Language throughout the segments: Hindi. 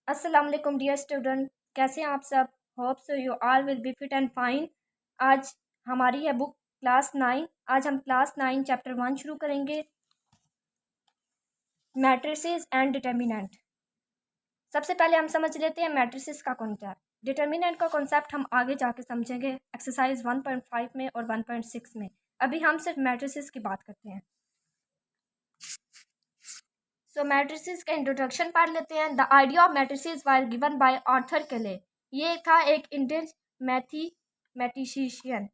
अस्सलाम वालेकुम डियर स्टूडेंट, कैसे हैं आप सब। Hope so you all will be fit and fine. आज हमारी है बुक क्लास 9। आज हम क्लास 9 चैप्टर 1 शुरू करेंगे, मैट्रिसेस एंड डिटर्मिनेंट। सबसे पहले हम समझ लेते हैं मैट्रिसेस का कॉन्सेप्ट। डिटर्मिनेंट का कॉन्सेप्ट हम आगे जाके समझेंगे एक्सरसाइज 1.5 में और 1.6 में। अभी हम सिर्फ मैट्रिसेस की बात करते हैं। सो मैट्रिसेस का इंट्रोडक्शन पढ़ लेते हैं। The idea of matrices was given by Arthur केले। ये था एक इंडियन मैथमेटिशियन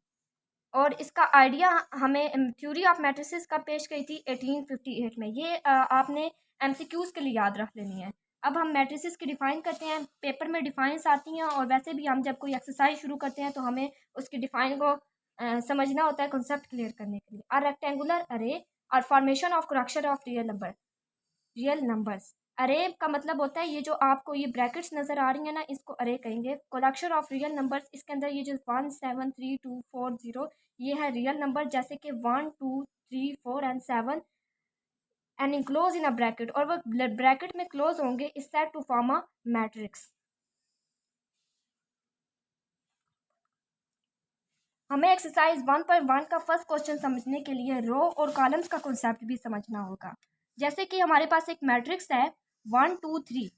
और इसका आइडिया हमें थ्योरी ऑफ मैट्रिसेस का पेश की थी 1858 में। ये आपने एमसीक्यूज के लिए याद रख लेनी है। अब हम मैट्रिसेस की डिफ़ाइन करते हैं। पेपर में डिफ़ाइंस आती हैं और वैसे भी हम जब कोई एक्सरसाइज शुरू करते हैं तो हमें उसकी डिफ़ाइन को समझना होता है कॉन्सेप्ट क्लियर करने के लिए। आर रेक्टेंगुलर अरे और formation of structure of real numbers. Array का मतलब होता है ये जो आपको ये ब्रैकेट्स नज़र आ रही हैं ना, इसको अरे कहेंगे। कोलेक्शन ऑफ रियल नंबर्स, इसके अंदर ये जो 1 7 3 2 4 0 ये है रियल नंबर, जैसे कि 1 2 3 4 and 7 and enclose in a bracket, और वो ब्रैकेट में क्लोज होंगे इस set to form a matrix. हमें एक्सरसाइज 1.1 का फर्स्ट क्वेश्चन समझने के लिए रो और कॉलम्स का कॉन्सेप्ट भी समझना होगा। जैसे कि हमारे पास एक मैट्रिक्स है 1 2 3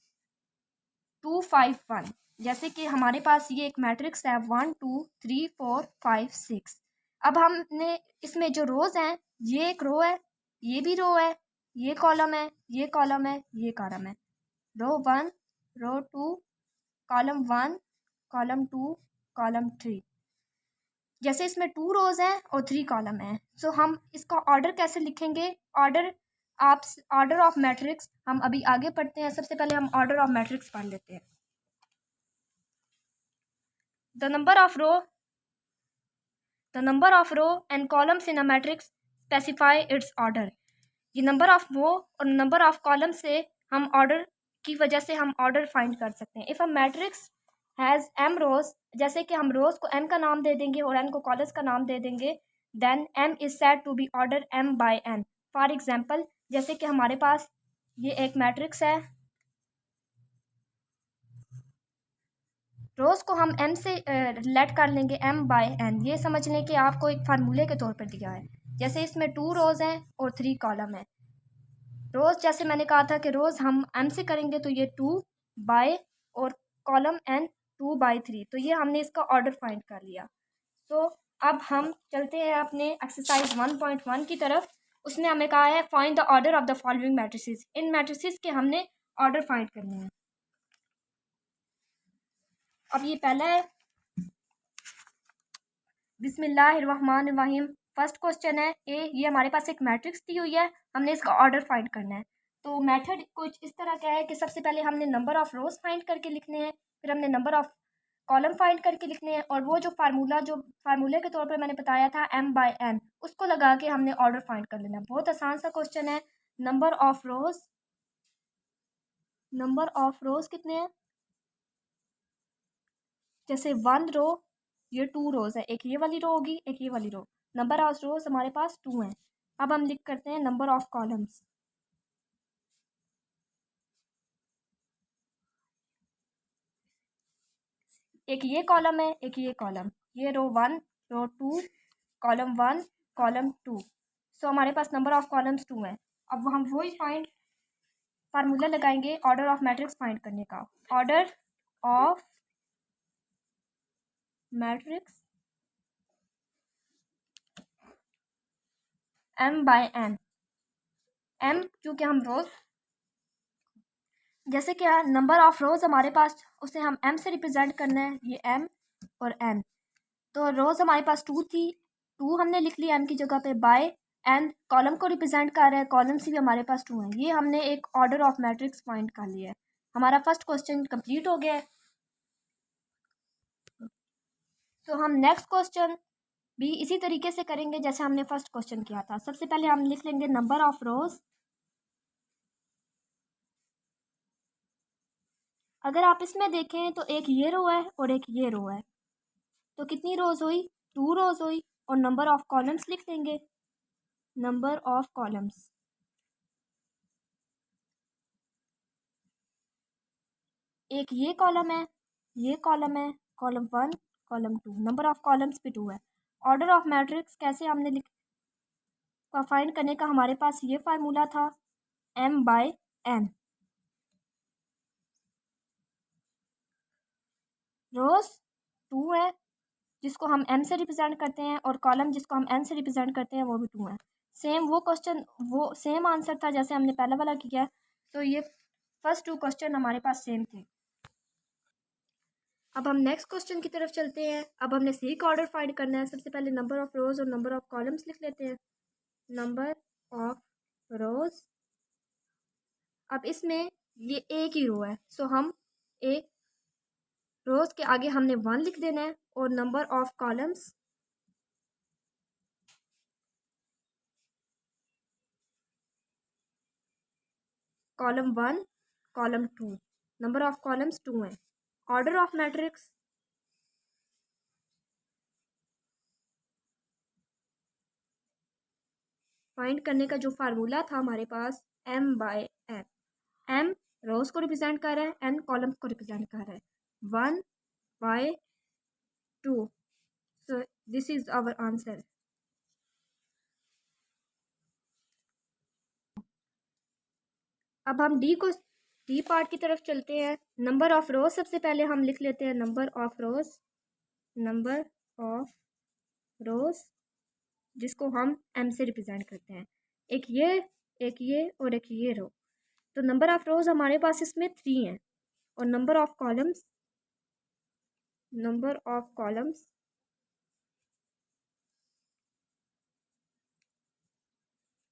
2 5 1। जैसे कि हमारे पास ये एक मैट्रिक्स है 1 2 3 4 5 6। अब हमने इसमें जो रोज हैं, ये एक रो है, ये भी रो है, ये कॉलम है, ये कॉलम है, ये कॉलम है। रो 1, रो 2, कॉलम 1, कॉलम 2, कॉलम 3। जैसे इसमें 2 रोज हैं और 3 कॉलम हैं। सो हम इसका ऑर्डर कैसे लिखेंगे? ऑर्डर ऑफ मैट्रिक्स हम अभी आगे पढ़ते हैं। सबसे पहले हम ऑर्डर ऑफ मैट्रिक्स पढ़ लेते हैं। The number of row and columns in a matrix specify its order. ये नंबर ऑफ रो और नंबर ऑफ कॉलम से हम ऑर्डर की वजह से हम ऑर्डर फाइंड कर सकते हैं। If a matrix has m रोज, जैसे कि हम रोज को m का नाम दे देंगे और n को कॉलम्स का नाम दे देंगे, then m is said to be order m by n। For example, जैसे कि हमारे पास ये एक मैट्रिक्स है, रोज को हम m से रिलेट कर लेंगे m बाय n। ये समझ लें कि आपको एक फार्मूले के तौर पर दिया है। जैसे इसमें 2 रोज हैं और 3 कॉलम है। रोज जैसे मैंने कहा था कि रोज हम m से करेंगे तो ये 2 बाय और कॉलम n 2 बाय 3, तो ये हमने इसका ऑर्डर फाइंड कर लिया। तो अब हम चलते हैं अपने एक्सरसाइज 1.1 की तरफ। उसने हमें कहा है find the order of the following matrices. In matrices के हमने ऑर्डर फाइंड करने हैं। अब ये पहला है, बिस्मिल्लाहिर्रहमानिर्रहीम। फर्स्ट क्वेश्चन है ए। ये हमारे पास एक मैट्रिक्स दी हुई है, हमने इसका ऑर्डर फाइंड करना है। तो मेथड कुछ इस तरह का है कि सबसे पहले हमने नंबर ऑफ रोज फाइंड करके लिखने हैं, फिर हमने नंबर ऑफ कॉलम फाइंड करके लिखने हैं, और वो जो फार्मूले के तौर पर मैंने बताया था m बाय n, उसको लगा के हमने ऑर्डर फाइंड कर लेना है। बहुत आसान सा क्वेश्चन है। नंबर ऑफ रोज कितने हैं? जैसे 1 रो, ये 2 रोज है, एक ये वाली रो होगी, एक ये वाली रो। नंबर ऑफ रोज हमारे पास 2 हैं। अब हम लिख करते हैं नंबर ऑफ कॉलम्स। एक ये कॉलम है, एक ये कॉलम, ये रो 1, रो 2, कॉलम 1, कॉलम 2। सो हमारे पास नंबर ऑफ कॉलम्स 2 हैं। अब हम वही फार्मूला लगाएंगे ऑर्डर ऑफ मैट्रिक्स फाइंड करने का। Order of matrix m by n। m क्योंकि हम रोज, जैसे कि नंबर ऑफ रोज हमारे पास, उसे हम m से रिप्रेजेंट करना है, ये m और n। तो रोज हमारे पास 2 थी, 2 हमने लिख लिया m की जगह पे, बाय n कॉलम को रिप्रेजेंट कर रहा है, कॉलम से भी हमारे पास 2 हैं। ये हमने एक ऑर्डर ऑफ मैट्रिक्स फाइंड कर लिया है। हमारा फर्स्ट क्वेश्चन कंप्लीट हो गया है। तो हम नेक्स्ट क्वेश्चन भी इसी तरीके से करेंगे जैसे हमने फर्स्ट क्वेश्चन किया था। सबसे पहले हम लिख लेंगे नंबर ऑफ रोज। अगर आप इसमें देखें तो एक ये रो है और एक ये रो है, तो कितनी रोज हुई? 2 रोज हुई। और नंबर ऑफ कॉलम्स लिख देंगे, नंबर ऑफ कॉलम्स। एक ये कॉलम है, ये कॉलम है, column 1, column 2, number of columns भी 2 है। ऑर्डर ऑफ मैट्रिक्स कैसे हमने फाइंड करने का, हमारे पास ये फार्मूला था m/n। रोज 2 है जिसको हम m से रिप्रेजेंट करते हैं, और कॉलम जिसको हम n से रिप्रेजेंट करते हैं वो भी 2 है। सेम वो क्वेश्चन, वो सेम आंसर था जैसे हमने पहला वाला किया, तो ये फर्स्ट 2 क्वेश्चन हमारे पास सेम थे। अब हम नेक्स्ट क्वेश्चन की तरफ चलते हैं। अब हमने सी का ऑर्डर फाइंड करना है। सबसे पहले नंबर ऑफ रोज और नंबर ऑफ कॉलम्स लिख लेते हैं। नंबर ऑफ रोज, अब इसमें ये एक ही रो है, सो हम एक रोज के आगे हमने 1 लिख देना है, और number of columns, column 1, column 2, number of columns 2 हैं। ऑर्डर ऑफ मैट्रिक्स, फाइंड करने का जो फार्मूला था हमारे पास m/n। m रोज को रिप्रेजेंट कर रहा है, n कॉलम्स को रिप्रेजेंट कर रहा है। 1/2, so this is our answer. अब हम डी पार्ट की तरफ चलते हैं। नंबर ऑफ रोज सबसे पहले हम लिख लेते हैं number of rows, number of रोज जिसको हम m से रिप्रेजेंट करते हैं। एक ये और एक ये रो, तो नंबर ऑफ रोज हमारे पास इसमें 3 हैं, और number of columns, number of columns,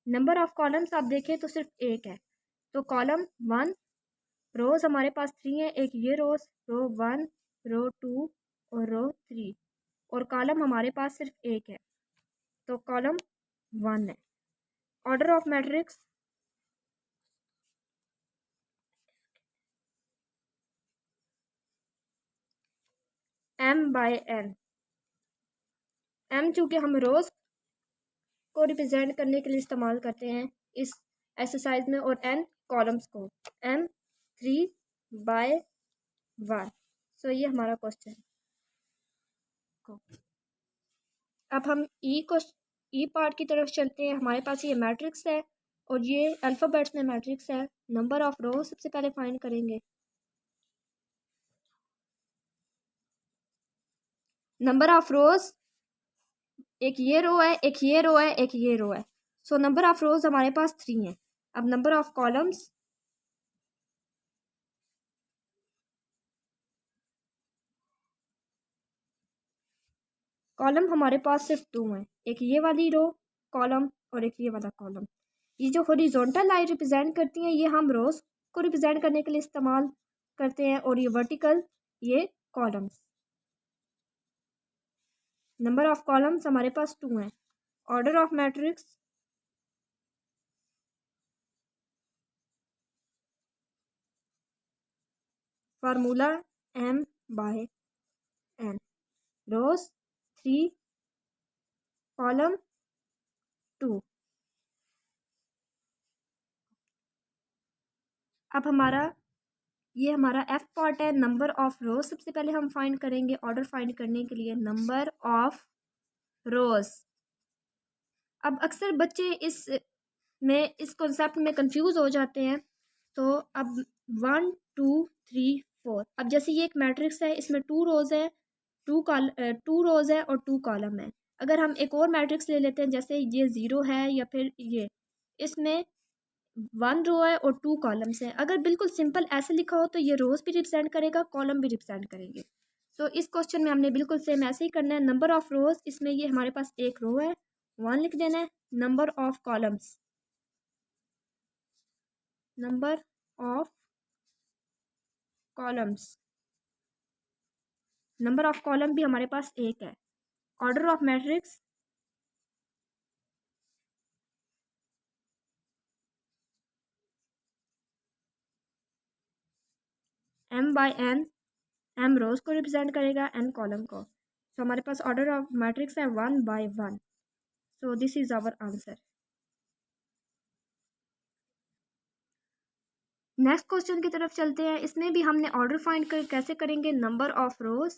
number of columns आप देखें तो सिर्फ एक है, तो कॉलम 1, रोज हमारे पास 3 है, एक ये रोज, रो 1, रो 2 और रो 3, और कॉलम हमारे पास सिर्फ एक है, तो कॉलम 1 है। Order of matrix, m/n। m चूँकि हम रोज को रिप्रेजेंट करने के लिए इस्तेमाल करते हैं इस एक्सरसाइज में, और n कॉलम्स को, m 3/1। सो ये हमारा क्वेश्चन। अब हम ई पार्ट की तरफ चलते हैं। हमारे पास ये मैट्रिक्स है और ये अल्फ़ाबेट्स में मैट्रिक्स है। नंबर ऑफ रोज सबसे पहले फाइंड करेंगे। नंबर ऑफ रोज, एक ये रो है, एक ये रो है, एक ये रो है, सो नंबर ऑफ रोज हमारे पास 3 है। अब नंबर ऑफ कॉलम्स, कॉलम हमारे पास सिर्फ 2 हैं, एक ये वाली रो कॉलम और एक ये वाला कॉलम। ये जो हॉरिजॉन्टल लाइन रिप्रेजेंट करती हैं ये हम रोज को रिप्रेजेंट करने के लिए इस्तेमाल करते हैं, और ये वर्टिकल ये कॉलम्स। नंबर ऑफ कॉलम्स हमारे पास 2 हैं। Order of matrix, formula m/n, rows 3, column 2। अब ये हमारा एफ पार्ट है। नंबर ऑफ रोज सबसे पहले हम फाइंड करेंगे ऑर्डर फाइंड करने के लिए, नंबर ऑफ रोज। अब अक्सर बच्चे इस कॉन्सेप्ट में कंफ्यूज हो जाते हैं, तो अब 1 2 3 4, अब जैसे ये एक मैट्रिक्स है, इसमें 2 रोज है, 2 रोज है और 2 कॉलम है। अगर हम एक और मैट्रिक्स ले लेते हैं, जैसे ये 0 है या फिर ये, इसमें 1 रो है और 2 कॉलम्स हैं। अगर बिल्कुल सिंपल ऐसे लिखा हो तो ये रोज भी रिप्रेजेंट करेगा, कॉलम भी रिप्रेजेंट करेंगे। तो इस क्वेश्चन में हमने बिल्कुल सेम ऐसे ही करना है। नंबर ऑफ रोज, इसमें ये हमारे पास एक रो है, 1 लिख देना है। Number of columns, number of columns, number of column भी हमारे पास एक है। Order of matrix, m/n, m रोज को रिप्रेजेंट करेगा, n कॉलम को। तो हमारे पास ऑर्डर ऑफ मैट्रिक्स है 1/1। So this is our answer. Next question की तरफ चलते हैं। इसमें भी हमने ऑर्डर फाइंड कर कैसे करेंगे, नंबर ऑफ रोज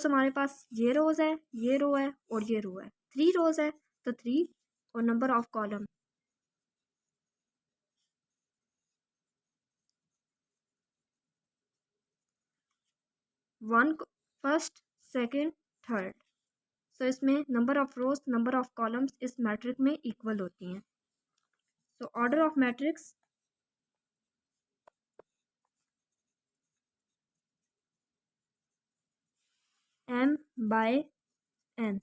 हमारे पास ये रोज है, ये रो है और ये रो है, 3 रोज है तो 3, और number of column 1 first second third. So इसमें number of rows number of columns इस मैट्रिक्स में इक्वल होती हैं। So order of matrix m/n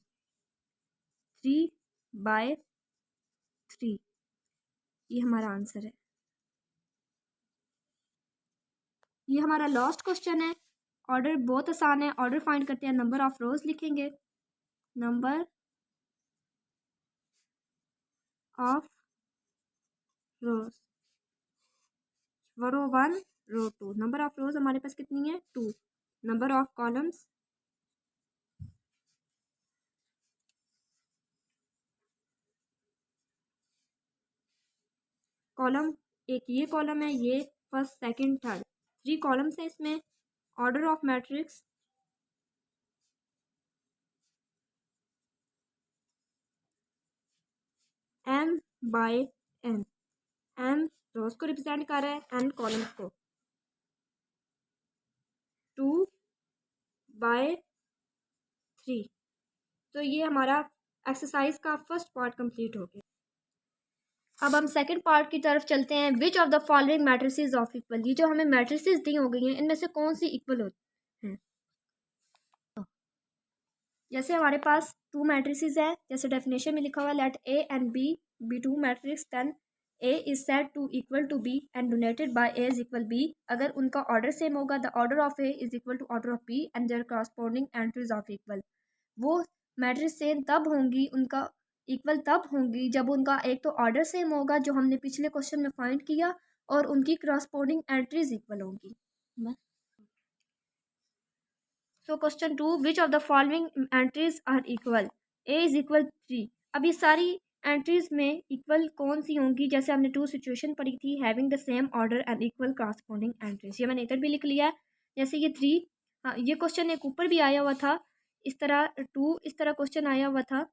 3/3, ये हमारा आंसर है। ये हमारा लास्ट क्वेश्चन है। ऑर्डर बहुत आसान है। ऑर्डर फाइंड करते हैं, नंबर ऑफ रोज लिखेंगे, number of rows, row 1 row 2, number of rows हमारे पास कितनी है 2, नंबर ऑफ कॉलम्स कॉलम एक ये कॉलम है, ये फर्स्ट सेकंड थर्ड, 3 कॉलम्स है इसमें। Order of matrix m/n, m रोज को रिप्रेजेंट कर रहा है, n कॉलम्स को, 2/3। तो ये हमारा एक्सरसाइज का फर्स्ट पार्ट कंप्लीट हो गया। अब हम सेकंड पार्ट की तरफ चलते हैं। विच of the following matrices of equal, ये जो हमें मैट्रिसेस दी हो गई हैं इनमें से कौन सी इक्वल होती हैं। जैसे हमारे पास 2 मैट्रिसेस है, जैसे डेफिनेशन में लिखा हुआ है, let A and B B 2 matrix, then A is said to equal to B and denoted by A is equal B. अगर उनका ऑर्डर सेम होगा, the order of A is equal to order of B and their corresponding entries of equal. वो मैट्रिक्स सेम तब होंगी, उनका इक्वल तब होंगी जब उनका एक तो ऑर्डर सेम होगा जो हमने पिछले क्वेश्चन में फाइंड किया, और उनकी करस्पॉन्डिंग एंट्रीज इक्वल होंगी। So question 2, which of the following entries are equal, A is equal 3। अब ये सारी एंट्रीज में इक्वल कौन सी होंगी, जैसे हमने 2 सिचुएशन पढ़ी थी, having the same order and equal corresponding entries, ये मैंने इधर भी लिख लिया है। जैसे ये 3, हाँ ये क्वेश्चन एक ऊपर भी आया हुआ था, इस तरह 2 इस तरह क्वेश्चन आया हुआ था।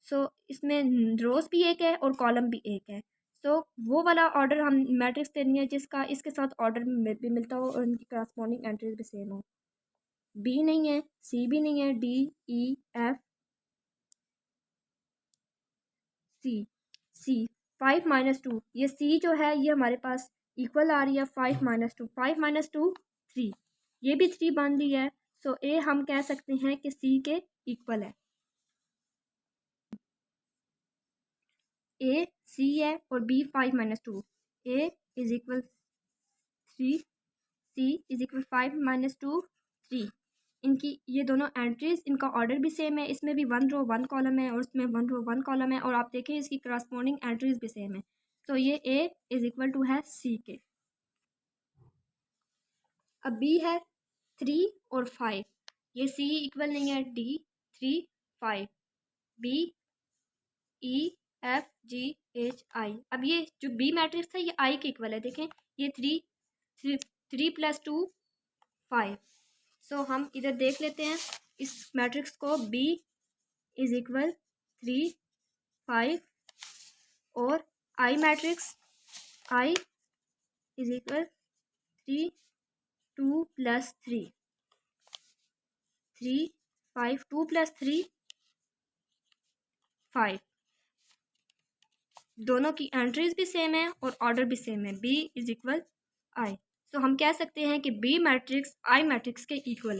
सो इसमें रोज भी एक है और कॉलम भी एक है। सो वो वाला ऑर्डर हम मैट्रिक्स देनी है जिसका इसके साथ ऑर्डर भी मिलता हो और उनकी करस्पॉन्डिंग एंट्रीज भी सेम हो। बी नहीं है, सी भी नहीं है, डी ई एफ सी, सी 5 - 2, ये सी जो है ये हमारे पास इक्वल आ रही है 5 - 2, 5 - 2 3, ये भी 3 बन रही है। सो ए हम कह सकते हैं कि सी के इक्वल है। ए सी है और B 5 - 2, A is equal 3, C is equal 5 - 2 3। इनकी ये दोनों एंट्रीज, इनका ऑर्डर भी सेम है, इसमें भी 1 रो 1 कॉलम है और इसमें 1 रो 1 कॉलम है, और आप देखें इसकी करस्पॉन्डिंग एंट्रीज भी सेम है। तो ये ए इज इक्वल टू है सी के। अब बी है 3 और 5, ये सी इक्वल नहीं है, D 3 5, B E F G H I. अब ये जो बी मैट्रिक्स है ये आई के इक्वल है, देखें ये 3 + 2 5। सो हम इधर देख लेते हैं इस मैट्रिक्स को, बी इज इक्वल 3 5, और आई मैट्रिक्स आई इज इक्वल 3 2 + 3 3 5, 2 + 3 5, दोनों की एंट्रीज भी सेम है और ऑर्डर भी सेम है, बी इज इक्वल आई। तो हम कह सकते हैं कि बी मैट्रिक्स आई मैट्रिक्स के इक्वल है।